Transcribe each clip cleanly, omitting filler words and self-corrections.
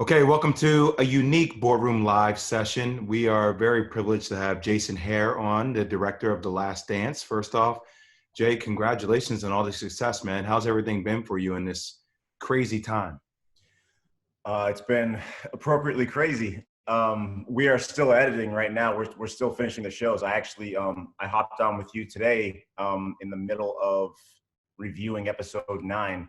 Okay, welcome to a unique Boardroom Live session. We are very privileged to have Jason Hehir on, the director of The Last Dance. First off, Jay, congratulations on all the success, man. How's everything been for you in this crazy time? It's been appropriately crazy. We are still editing right now. We're still finishing the shows. I hopped on with you today in the middle of reviewing episode 9.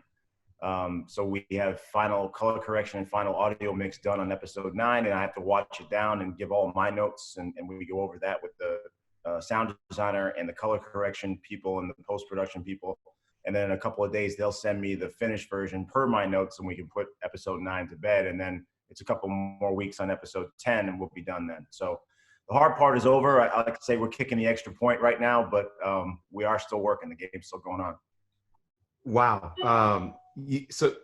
So we have final color correction and final audio mix done on episode 9, and I have to watch it down and give all my notes, and we go over that with the sound designer and the color correction people and the post-production people. And then in a couple of days, they'll send me the finished version per my notes, and we can put episode 9 to bed. And then it's a couple more weeks on episode 10, and we'll be done then. So the hard part is over. I like to say we're kicking the extra point right now, but we are still working. The game's still going on. Wow. So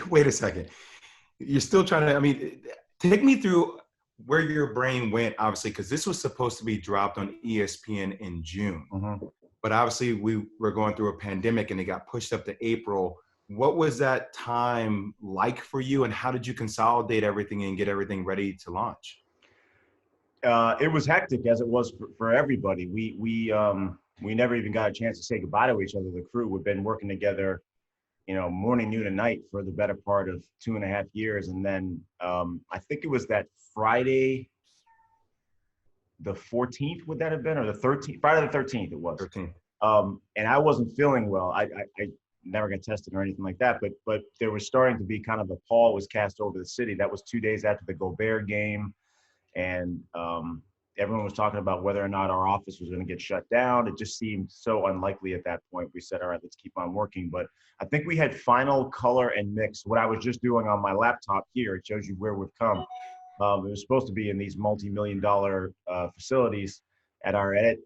wait a second. You're still trying to, take me through where your brain went, obviously, because this was supposed to be dropped on ESPN in June. Mm-hmm. But obviously we were going through a pandemic and it got pushed up to April. What was that time like for you, and how did you consolidate everything and get everything ready to launch? It was hectic, as it was for everybody. We never even got a chance to say goodbye to each other. The crew, we've been working together, morning, noon, and night for the better part of 2.5 years. And then I think it was that Friday, the 14th, would that have been, or the 13th? Friday the 13th, it was. 13. And I wasn't feeling well. I never got tested or anything like that, but there was starting to be kind of a pall was cast over the city. That was 2 days after the Gobert game, and everyone was talking about whether or not our office was going to get shut down. It just seemed so unlikely at that point. We said, all right, let's keep on working. But I think we had final color and mix. What I was just doing on my laptop here, it shows you where we've come. It was supposed to be in these multi-million-dollar facilities at our edit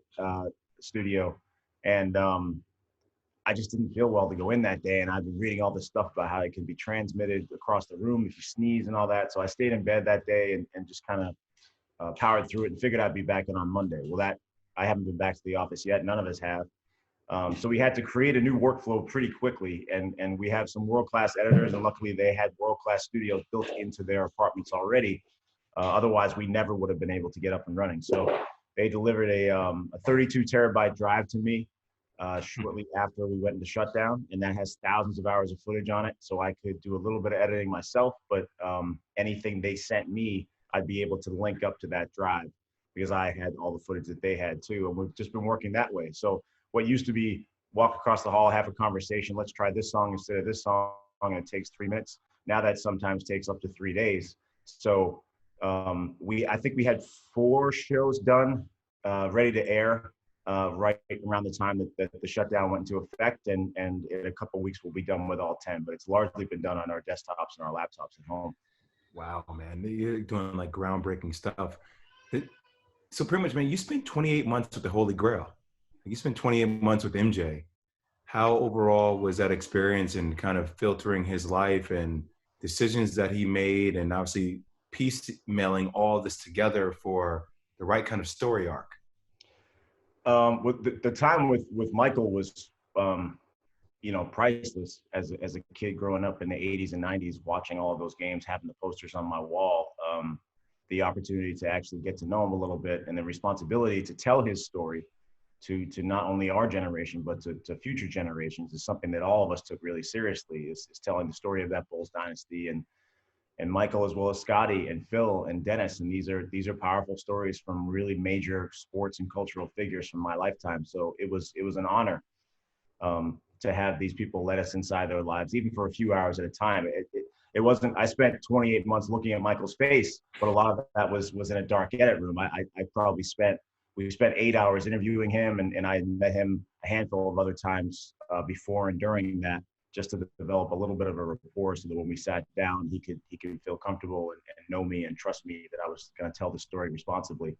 studio. And I just didn't feel well to go in that day. And I've been reading all this stuff about how it can be transmitted across the room if you sneeze and all that. So I stayed in bed that day and just kind of powered through it and figured I'd be back in on Monday. Well, I haven't been back to the office yet. None of us have. So we had to create a new workflow pretty quickly. And we have some world-class editors, and luckily they had world-class studios built into their apartments already. Otherwise, we never would have been able to get up and running. So they delivered a 32 terabyte drive to me shortly after we went into shutdown, and that has thousands of hours of footage on it. So I could do a little bit of editing myself, but anything they sent me, I'd be able to link up to that drive because I had all the footage that they had too. And we've just been working that way. So what used to be walk across the hall, have a conversation, let's try this song instead of this song, and it takes 3 minutes. Now that sometimes takes up to 3 days. So I think we had 4 shows done, ready to air right around the time that the shutdown went into effect. And in a couple of weeks, we'll be done with all 10, but it's largely been done on our desktops and our laptops at home. Wow, man, you're doing like groundbreaking stuff. So pretty much, man, you spent 28 months with the Holy Grail. You spent 28 months with MJ. How overall was that experience and kind of filtering his life and decisions that he made, and obviously piecemealing all this together for the right kind of story arc? With the time with Michael was, priceless as a kid growing up in the 80s and 90s, watching all of those games, having the posters on my wall, the opportunity to actually get to know him a little bit, and the responsibility to tell his story to not only our generation, but to future generations is something that all of us took really seriously, is telling the story of that Bulls dynasty and Michael, as well as Scottie and Phil and Dennis. And these are powerful stories from really major sports and cultural figures from my lifetime. So it was an honor to have these people let us inside their lives, even for a few hours at a time. It wasn't, I spent 28 months looking at Michael's face, but a lot of that was in a dark edit room. We spent 8 hours interviewing him, and I met him a handful of other times before and during that, just to develop a little bit of a rapport, so that when we sat down, he could feel comfortable and know me and trust me that I was going to tell the story responsibly.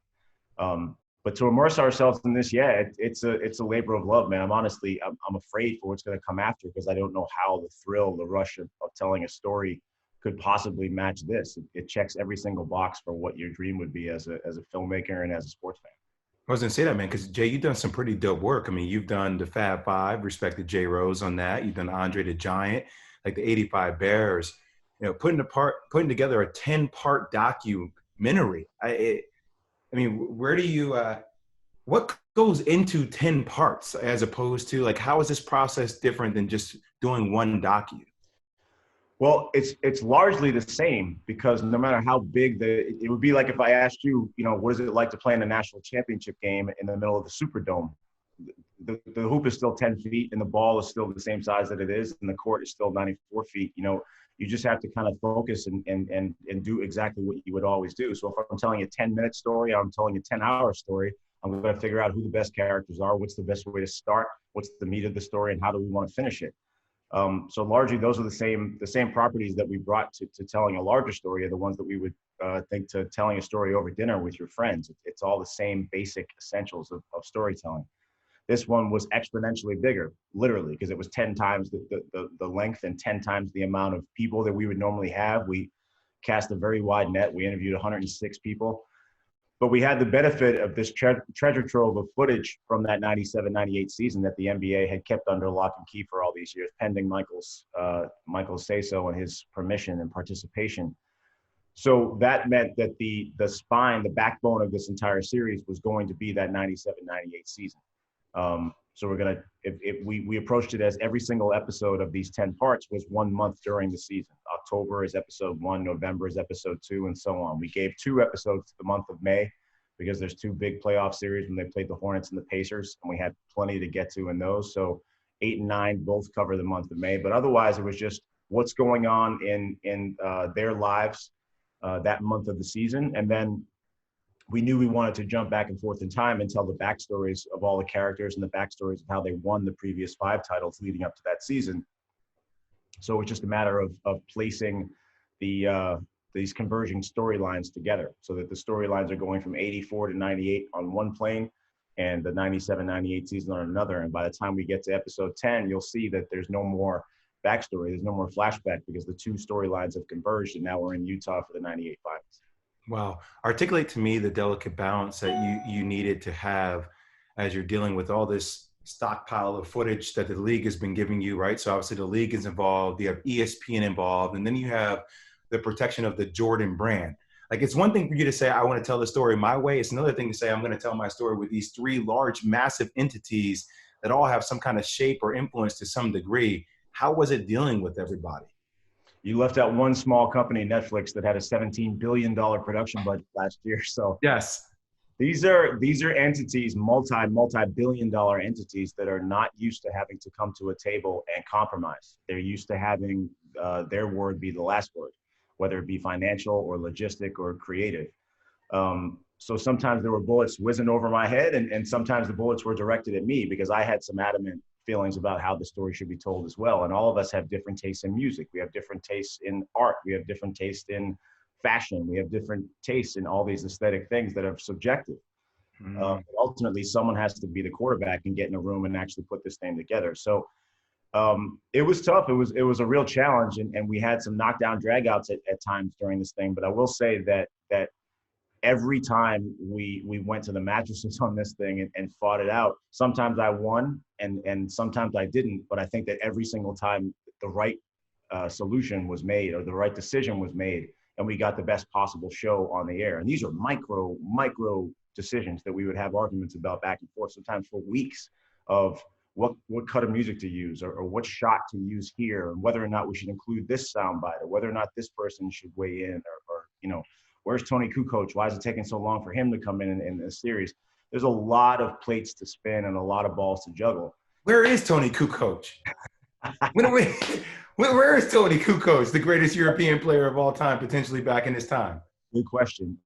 But to immerse ourselves in this, it's a labor of love, man. I'm afraid for what's going to come after, because I don't know how the thrill, the rush of telling a story could possibly match this. It checks every single box for what your dream would be as a filmmaker and as a sports fan. I was gonna say that, man, because Jay, you've done some pretty dope work. I mean, you've done the Fab Five, respected J Rose on that. You've done Andre the Giant, like the '85 Bears. putting together a 10-part documentary. I mean, where do you, what goes into 10 parts as opposed to like, how is this process different than just doing one docu? Well, it's largely the same, because no matter how big it would be, like if I asked you, what is it like to play in a national championship game in the middle of the Superdome? The hoop is still 10 feet and the ball is still the same size that it is, and the court is still 94 feet. You just have to kind of focus and do exactly what you would always do. So if I'm telling a 10-minute story, I'm telling a 10-hour story, I'm going to figure out who the best characters are, what's the best way to start, what's the meat of the story, and how do we want to finish it. So largely, those are the same properties that we brought to telling a larger story are the ones that we would think to telling a story over dinner with your friends. It's all the same basic essentials of storytelling. This one was exponentially bigger, literally, because it was 10 times the length and 10 times the amount of people that we would normally have. We cast a very wide net. We interviewed 106 people. But we had the benefit of this treasure trove of footage from that 97-98 season that the NBA had kept under lock and key for all these years, pending Michael's say-so and his permission and participation. So that meant that the spine, the backbone of this entire series was going to be that 97-98 season. So we approached it as every single episode of these 10 parts was 1 month during the season. October is episode 1, November is episode 2, and so on. We gave 2 episodes to the month of May because there's 2 big playoff series when they played the Hornets and the Pacers, and we had plenty to get to in those. So 8 and 9 both cover the month of May, but otherwise it was just what's going on in their lives that month of the season. And then we knew we wanted to jump back and forth in time and tell the backstories of all the characters and the backstories of how they won the previous 5 titles leading up to that season. So it's just a matter of placing these converging storylines together so that the storylines are going from 84 to 98 on one plane and the 97-98 season on another. And by the time we get to episode 10, you'll see that there's no more backstory. There's no more flashback because the 2 storylines have converged, and now we're in Utah for the 98 finals. Wow. Articulate to me the delicate balance that you needed to have as you're dealing with all this stockpile of footage that the league has been giving you, right? So obviously the league is involved, you have ESPN involved, and then you have the protection of the Jordan brand. Like, it's one thing for you to say, I want to tell the story my way. It's another thing to say, I'm going to tell my story with these 3 large, massive entities that all have some kind of shape or influence to some degree. How was it dealing with everybody? You left out one small company, Netflix, that had a $17 billion production budget last year. So yes, these are entities, multi-billion dollar entities that are not used to having to come to a table and compromise. They're used to having their word be the last word, whether it be financial or logistic or creative. So sometimes there were bullets whizzing over my head, and sometimes the bullets were directed at me because I had some adamant feelings about how the story should be told as well. And all of us have different tastes in music. We have different tastes in art. We have different tastes in fashion. We have different tastes in all these aesthetic things that are subjective. Ultimately, someone has to be the quarterback and get in a room and actually put this thing together. So it was tough. It was a real challenge, and we had some knockdown dragouts at times during this thing. But I will say that every time we went to the mattresses on this thing and fought it out, sometimes I won and sometimes I didn't. But I think that every single time the right solution was made or the right decision was made, and we got the best possible show on the air. And these are micro decisions that we would have arguments about back and forth, sometimes for weeks, of what cut of music to use or what shot to use here, and whether or not we should include this soundbite, or whether or not this person should weigh in, or where's Toni Kukoc? Why is it taking so long for him to come in this series? There's a lot of plates to spin and a lot of balls to juggle. Where is Toni Kukoc? Where is Toni Kukoc, the greatest European player of all time, potentially back in his time? Good question.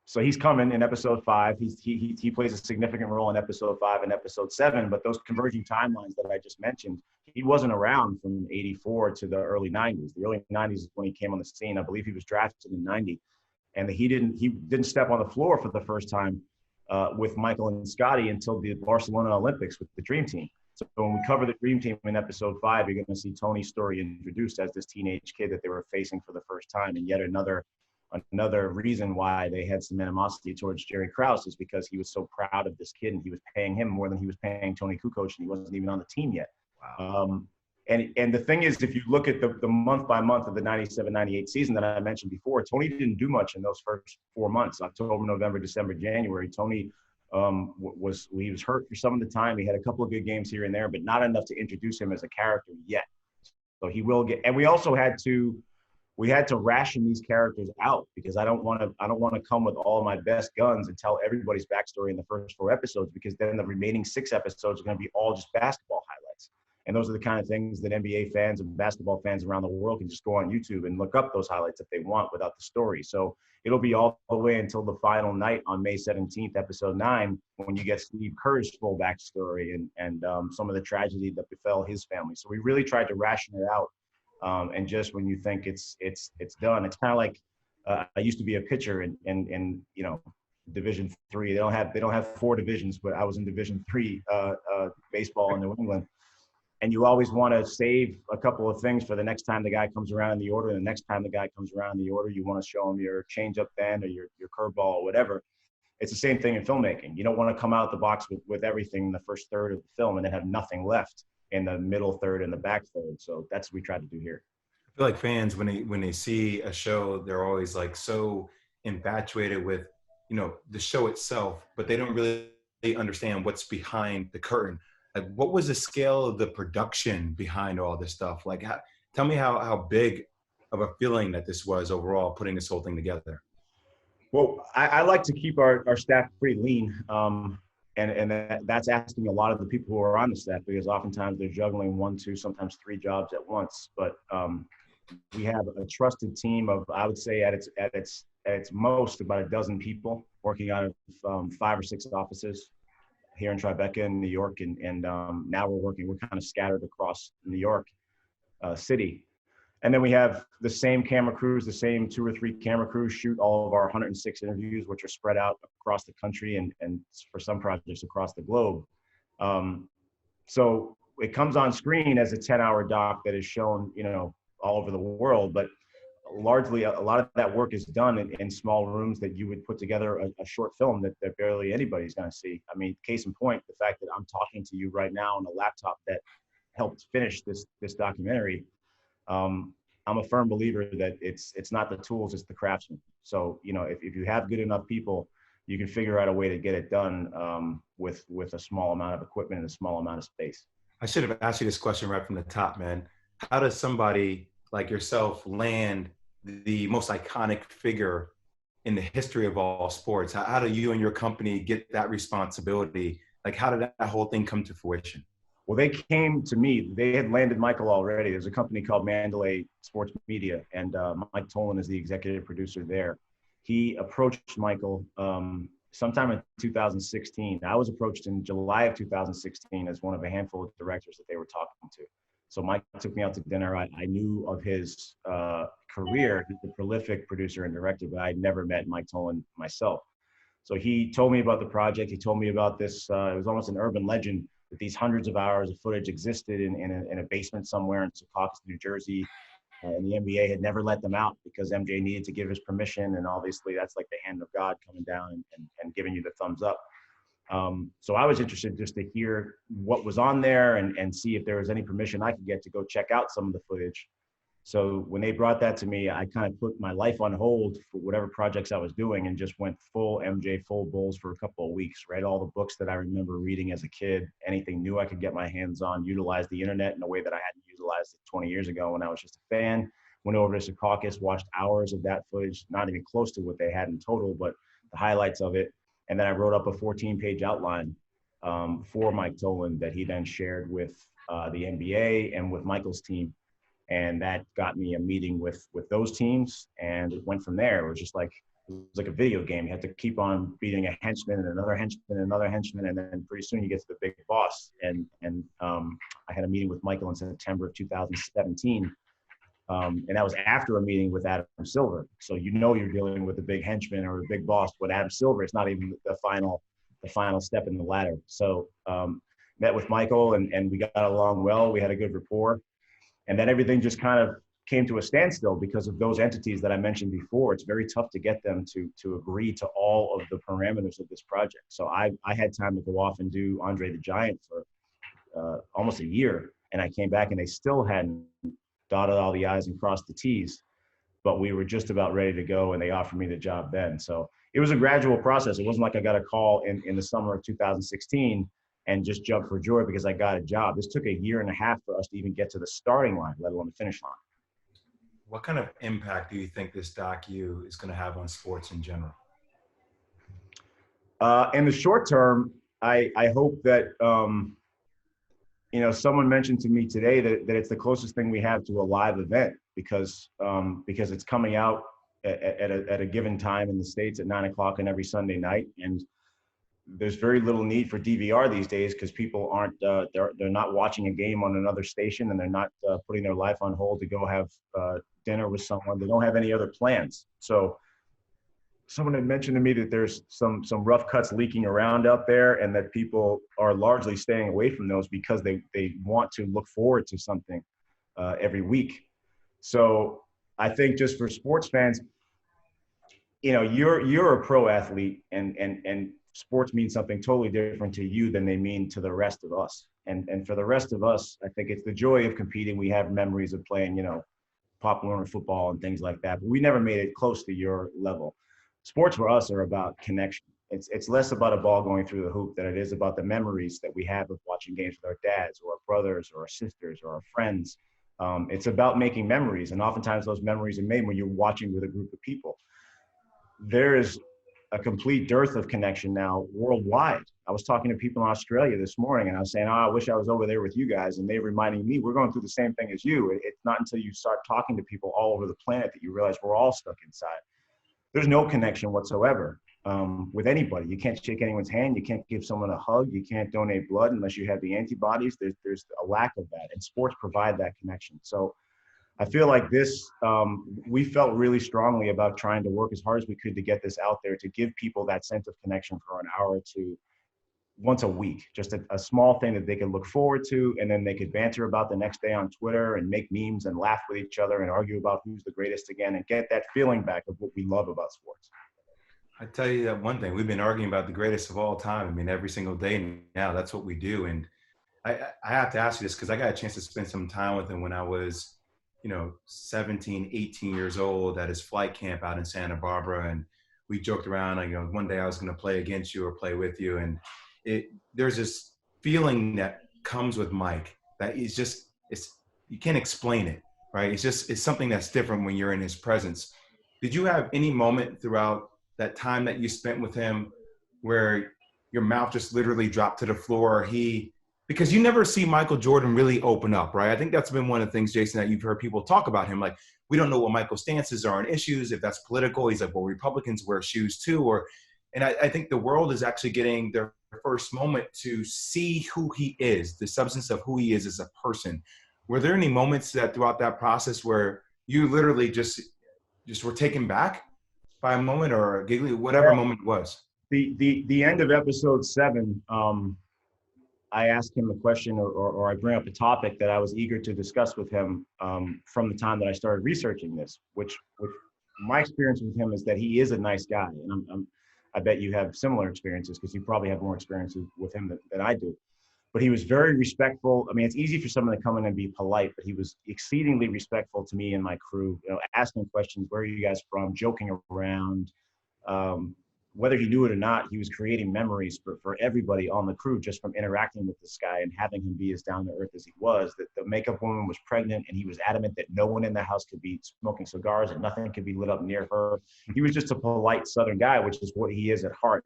So he's coming in episode 5. He plays a significant role in episode 5 and episode 7. But those converging timelines that I just mentioned, he wasn't around from 84 to the early 90s. The early 90s is when he came on the scene. I believe he was drafted in 90. And he didn't step on the floor for the first time with Michael and Scottie until the Barcelona Olympics with the Dream Team. So when we cover the Dream Team in episode 5, you're going to see Tony's story introduced as this teenage kid that they were facing for the first time. And yet another reason why they had some animosity towards Jerry Krause is because he was so proud of this kid, and he was paying him more than he was paying Toni Kukoc, and he wasn't even on the team yet. Wow. And the thing is, if you look at the month by month of the 97-98 season that I mentioned before, Toni didn't do much in those first 4 months, October, November, December, January. Toni he was hurt for some of the time. He had a couple of good games here and there, but not enough to introduce him as a character yet. So he will get, and we also had to ration these characters out, because I don't want to come with all my best guns and tell everybody's backstory in the first 4 episodes, because then the remaining 6 episodes are going to be all just basketball highlights. And those are the kind of things that NBA fans and basketball fans around the world can just go on YouTube and look up those highlights if they want without the story. So it'll be all the way until the final night on May 17th, episode 9, when you get Steve Kerr's full backstory and some of the tragedy that befell his family. So we really tried to ration it out. And just when you think it's done, it's kind of like I used to be a pitcher in Division III. They don't have 4 divisions, but I was in Division III baseball in New England. And you always want to save a couple of things for the next time the guy comes around in the order. And the next time the guy comes around in the order, you want to show him your changeup bend or your curveball or whatever. It's the same thing in filmmaking. You don't want to come out the box with everything in the first third of the film and then have nothing left in the middle third and the back third. So that's what we tried to do here. I feel like fans, when they see a show, they're always like so infatuated with, the show itself, but they don't really understand what's behind the curtain. Like, what was the scale of the production behind all this stuff? Like, tell me how big of a feeling that this was overall, putting this whole thing together. Well, I like to keep our staff pretty lean. And that's asking a lot of the people who are on the staff, because oftentimes they're juggling 1, 2, sometimes 3 jobs at once. But we have a trusted team of, I would say at its most, about a dozen people working out of 5 or 6 offices here in Tribeca in New York. And now we're kind of scattered across New York City. And then we have the same camera crews, the same 2 or 3 camera crews shoot all of our 106 interviews, which are spread out across the country and for some projects across the globe. So it comes on screen as a 10-hour doc that is shown, all over the world. But largely, a lot of that work is done in small rooms that you would put together a short film that barely anybody's going to see. I mean, case in point, the fact that I'm talking to you right now on a laptop that helped finish this documentary. I'm a firm believer that it's not the tools, it's the craftsmen. So, if you have good enough people, you can figure out a way to get it done with a small amount of equipment and a small amount of space. I should have asked you this question right from the top, man. How does somebody like yourself land the most iconic figure in the history of all sports? How do you and your company get that responsibility? Like, how did that whole thing come to fruition? Well, they came to me. They had landed Michael already. There's a company called Mandalay Sports Media, and Mike Tolan is the executive producer there. He approached Michael sometime in 2016. I was approached in July of 2016 as one of a handful of directors that they were talking to. So Mike took me out to dinner. I knew of his career. He's a prolific producer and director, but I'd never met Mike Tolan myself. So he told me about the project. He told me about this. It was almost an urban legend that these hundreds of hours of footage existed in a basement somewhere in Secaucus, New Jersey. And the NBA had never let them out because MJ needed to give his permission. And obviously that's like the hand of God coming down and giving you the thumbs up. So I was interested just to hear what was on there and see if there was any permission I could get to go check out some of the footage. So when they brought that to me, I kind of put my life on hold for whatever projects I was doing and just went full MJ, full Bulls for a couple of weeks, read all the books that I remember reading as a kid, anything new I could get my hands on, utilized the internet in a way that I hadn't utilized it 20 years ago when I was just a fan. Went over to Secaucus, watched hours of that footage, not even close to what they had in total, but the highlights of it. And then I wrote up a 14-page outline for Mike Tolan that he then shared with the NBA and with Michael's team. And that got me a meeting with those teams, and it went from there. It was like a video game. You had to keep on beating a henchman and another henchman and another henchman, and then pretty soon you get to the big boss. And I had a meeting with Michael in September of 2017, and that was after a meeting with Adam Silver. So you're dealing with a big henchman or a big boss. But Adam Silver, it's not even the final step in the ladder. So met with Michael, and we got along well. We had a good rapport. And then everything just kind of came to a standstill because of those entities that I mentioned before. It's very tough to get them to agree to all of the parameters of this project. So I had time to go off and do Andre the Giant for almost a year. And I came back and they still hadn't dotted all the I's and crossed the T's, but we were just about ready to go and they offered me the job then. So it was a gradual process. It wasn't like I got a call in the summer of 2016 and just jumped for joy because I got a job. This took a year and a half for us to even get to the starting line, let alone the finish line. What kind of impact do you think this docu is going to have on sports in general? In the short term, I hope that, someone mentioned to me today that it's the closest thing we have to a live event because it's coming out at a given time in the States at 9 o'clock on every Sunday night. And there's very little need for DVR these days because people aren't, they're not watching a game on another station and they're not putting their life on hold to go have dinner with someone. They don't have any other plans. So someone had mentioned to me that there's some rough cuts leaking around out there and that people are largely staying away from those because they want to look forward to something every week. So I think just for sports fans, you're a pro athlete and sports mean something totally different to you than they mean to the rest of us. And for the rest of us, I think it's the joy of competing. We have memories of playing, Pop Warner football and things like that, but we never made it close to your level. Sports for us are about connection. It's less about a ball going through the hoop than it is about the memories that we have of watching games with our dads or our brothers or our sisters or our friends. It's about making memories, and oftentimes those memories are made when you're watching with a group of people. There is a complete dearth of connection now worldwide. I was talking to people in Australia this morning and I was saying, I wish I was over there with you guys. And they reminding me, we're going through the same thing as you. It's not until you start talking to people all over the planet that you realize we're all stuck inside. There's no connection whatsoever with anybody. You can't shake anyone's hand. You can't give someone a hug. You can't donate blood unless you have the antibodies. There's a lack of that, and sports provide that connection. So I feel like this, we felt really strongly about trying to work as hard as we could to get this out there, to give people that sense of connection for an hour or two once a week, just a small thing that they could look forward to, and then they could banter about the next day on Twitter and make memes and laugh with each other and argue about who's the greatest again and get that feeling back of what we love about sports. I tell you that one thing, we've been arguing about the greatest of all time. I mean, every single day now, that's what we do. And I have to ask you this because I got a chance to spend some time with him when I was, 17, 18 years old at his flight camp out in Santa Barbara. And we joked around, one day I was going to play against you or play with you. And there's this feeling that comes with Mike that you can't explain it, right? It's something that's different when you're in his presence. Did you have any moment throughout that time that you spent with him where your mouth just literally dropped to the floor, or because you never see Michael Jordan really open up, right? I think that's been one of the things, Jason, that you've heard people talk about him. Like, we don't know what Michael's stances are on issues. If that's political, he's like, well, Republicans wear shoes too. And I think the world is actually getting their first moment to see who he is, the substance of who he is as a person. Were there any moments that throughout that process where you literally just were taken back by a moment or giggly, whatever moment it was? The end of episode 7, I asked him a question or I bring up a topic that I was eager to discuss with him from the time that I started researching this, which my experience with him is that he is a nice guy. And I bet you have similar experiences because you probably have more experiences with him than I do. But he was very respectful. I mean, it's easy for someone to come in and be polite, but he was exceedingly respectful to me and my crew, asking questions, where are you guys from, joking around. Whether he knew it or not, he was creating memories for everybody on the crew just from interacting with this guy and having him be as down to earth as he was. That the makeup woman was pregnant and he was adamant that no one in the house could be smoking cigars and nothing could be lit up near her. He was just a polite Southern guy, which is what he is at heart.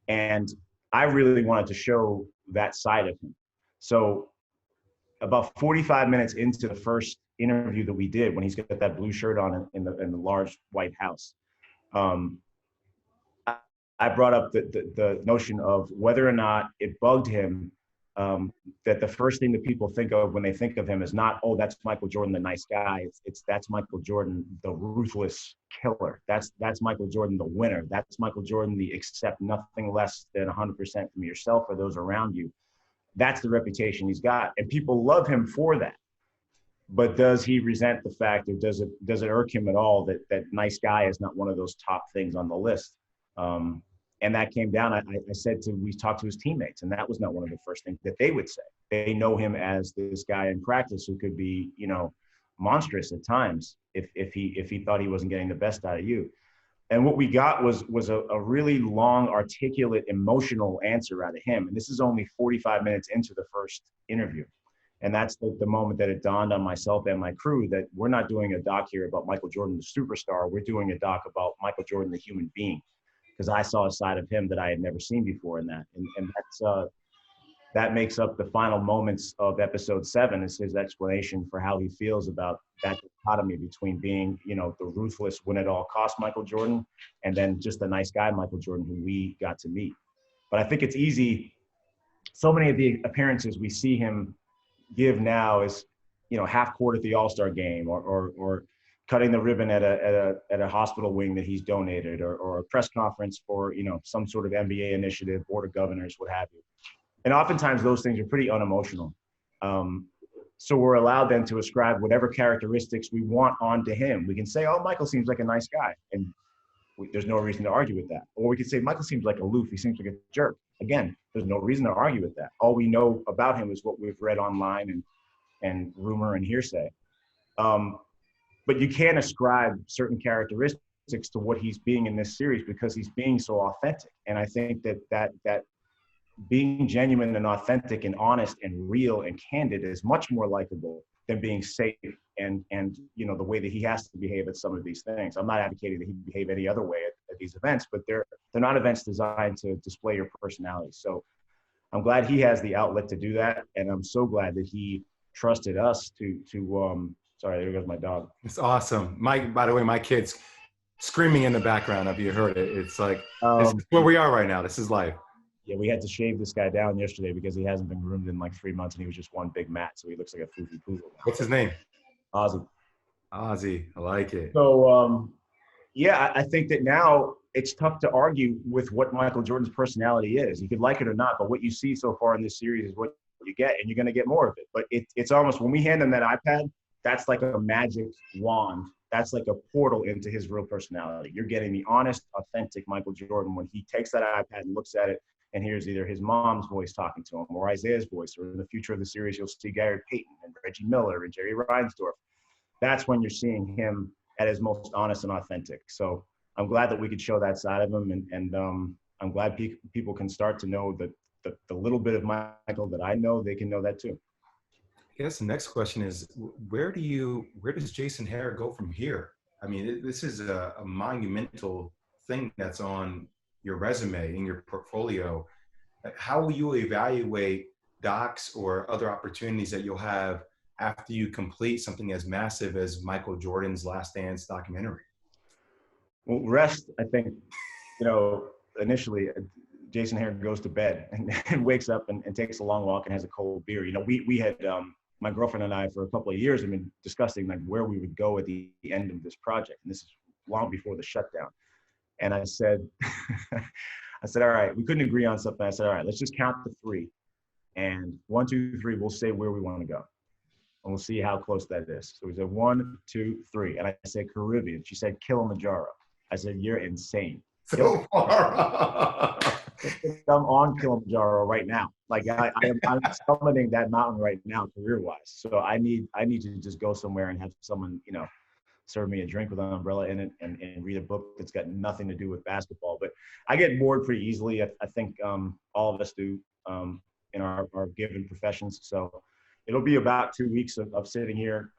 And I really wanted to show that side of him. So about 45 minutes into the first interview that we did, when he's got that blue shirt on in the large white house, I brought up the notion of whether or not it bugged him that the first thing that people think of when they think of him is not, oh, that's Michael Jordan, the nice guy. That's Michael Jordan, the ruthless killer. That's Michael Jordan, the winner. That's Michael Jordan, the accept nothing less than 100% from yourself or those around you. That's the reputation he's got. And people love him for that. But does he resent the fact, or does it irk him at all that nice guy is not one of those top things on the list? And that came down. I said we talked to his teammates, and that was not one of the first things that they would say. They know him as this guy in practice who could be, monstrous at times if he thought he wasn't getting the best out of you. And what we got was a really long, articulate, emotional answer out of him. And this is only 45 minutes into the first interview. And that's the moment that it dawned on myself and my crew that we're not doing a doc here about Michael Jordan, the superstar. We're doing a doc about Michael Jordan, the human being, because I saw a side of him that I had never seen before in that. And that makes up the final moments of episode 7 is his explanation for how he feels about that dichotomy between being, the ruthless win at all cost Michael Jordan and then just the nice guy Michael Jordan who we got to meet. But I think it's easy. So many of the appearances we see him give now is, half court at the All-Star game or cutting the ribbon at a hospital wing that he's donated or a press conference for, some sort of NBA initiative, board of governors, what have you. And oftentimes those things are pretty unemotional. So we're allowed then to ascribe whatever characteristics we want onto him. We can say, oh, Michael seems like a nice guy. And there's no reason to argue with that. Or we could say, Michael seems like aloof. He seems like a jerk. Again, there's no reason to argue with that. All we know about him is what we've read online and rumor and hearsay. But you can't ascribe certain characteristics to what he's being in this series because he's being so authentic. And I think that being genuine and authentic and honest and real and candid is much more likable than being safe and the way that he has to behave at some of these things. I'm not advocating that he behave any other way at these events, but they're not events designed to display your personality. So I'm glad he has the outlet to do that, and I'm so glad that he trusted us to sorry, there goes my dog. It's awesome. By the way, my kid's screaming in the background. Have you heard it? It's like this is where we are right now. This is life. Yeah, we had to shave this guy down yesterday because he hasn't been groomed in like 3 months, and he was just one big mat, so he looks like a foofy poodle now. What's his name? Ozzy. Ozzy, I like it. So, I think that now it's tough to argue with what Michael Jordan's personality is. You could like it or not, but what you see so far in this series is what you get, and you're going to get more of it. But it's almost, when we hand him that iPad, that's like a magic wand. That's like a portal into his real personality. You're getting the honest, authentic Michael Jordan when he takes that iPad and looks at it and hears either his mom's voice talking to him or Isaiah's voice, or in the future of the series, you'll see Gary Payton and Reggie Miller and Jerry Reinsdorf. That's when you're seeing him at his most honest and authentic. So I'm glad that we could show that side of him. And I'm glad people can start to know that the little bit of Michael that I know, they can know that too. I guess the next question is, where does Jason Hehir go from here? I mean, this is a monumental thing that's on your resume, in your portfolio. How will you evaluate docs or other opportunities that you'll have after you complete something as massive as Michael Jordan's Last Dance documentary? Well, rest, I think, initially Jason Hehir goes to bed and wakes up and takes a long walk and has a cold beer. We had, my girlfriend and I, for a couple of years, have been discussing like where we would go at the end of this project. And this is long before the shutdown. And I said, all right, we couldn't agree on something. I said, all right, let's just count to 3. And 1, 2, 3, we'll say where we want to go. And we'll see how close that is. So we said 1, 2, 3. And I said Caribbean. She said Kilimanjaro. I said, you're insane. So far. I'm on Kilimanjaro right now. Like I'm summiting that mountain right now, career-wise. So I need to just go somewhere and have someone, serve me a drink with an umbrella in it and read a book that's got nothing to do with basketball. But I get bored pretty easily. I think all of us do in our given professions. So it'll be about 2 weeks of sitting here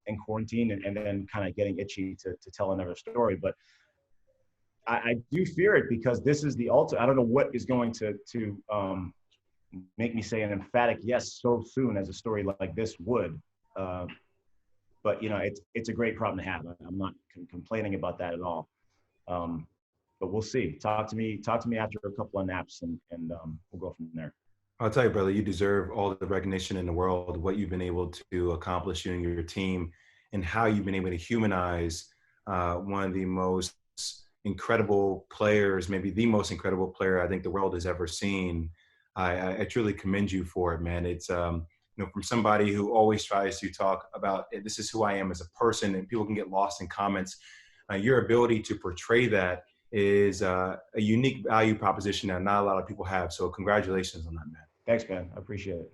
in quarantine and then kind of getting itchy to tell another story. But I do fear it because this is the ultimate. I don't know what is going to make me say an emphatic yes so soon as a story like this would. But it's a great problem to have. I'm not complaining about that at all. But we'll see. Talk to me after a couple of naps, and we'll go from there. I'll tell you, brother, you deserve all the recognition in the world, what you've been able to accomplish, you and your team, and how you've been able to humanize one of the most incredible players, maybe the most incredible player I think the world has ever seen. I truly commend you for it, man. It's from somebody who always tries to talk about this is who I am as a person, and people can get lost in comments. Your ability to portray that is a unique value proposition that not a lot of people have. So congratulations on that, man. Thanks, man. I appreciate it.